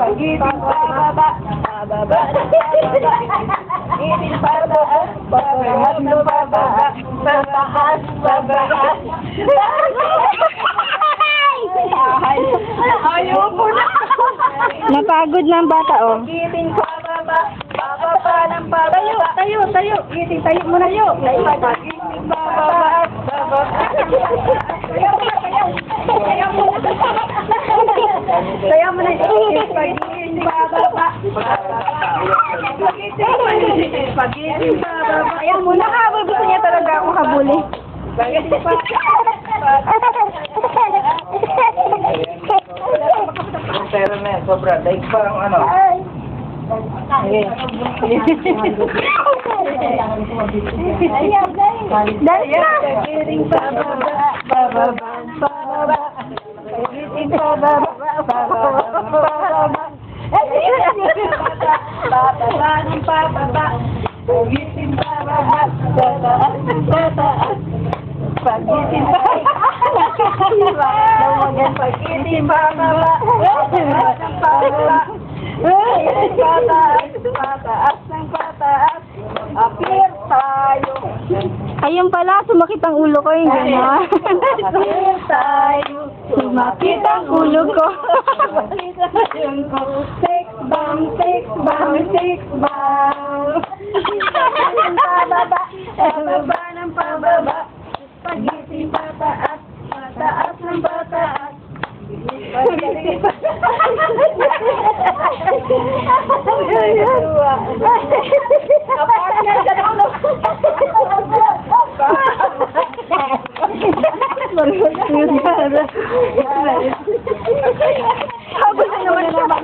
Pagiting pababa, pababa, giting pataas, pataas ng pababa, pataas, pataas. Ayaw po na. Napagod na ang bata, oh. Giting pababa, pababa ng pababa. Tayo. Giting, tayo muna yun. Giting pababa, pababa. Tayo muna yun. Giting pababa, giting pababa. Ayaw muna ka, gusto niya talaga ako habuli. Giting Pero na yan, sobra. Daig parang ano. Dali na! Giting pababa, pababa, pababa. Giting pababa, pababa. Pababa ng pababa. Giting pababa, pataas, pataas. Pagiting pababa. Pagiting pababa, pataas ng pababa. Pataas ng pataas. Appear tayo. Ayun pala, sumakit ang ulo ko yung gano'n. Appear tayo. Sumakit ang ulo ko. Six bang, six bang, six bang. Pababa, pababa ng pababa. Pagiting pataas, pataas ng pataas. Pagiting Habang na naman naman.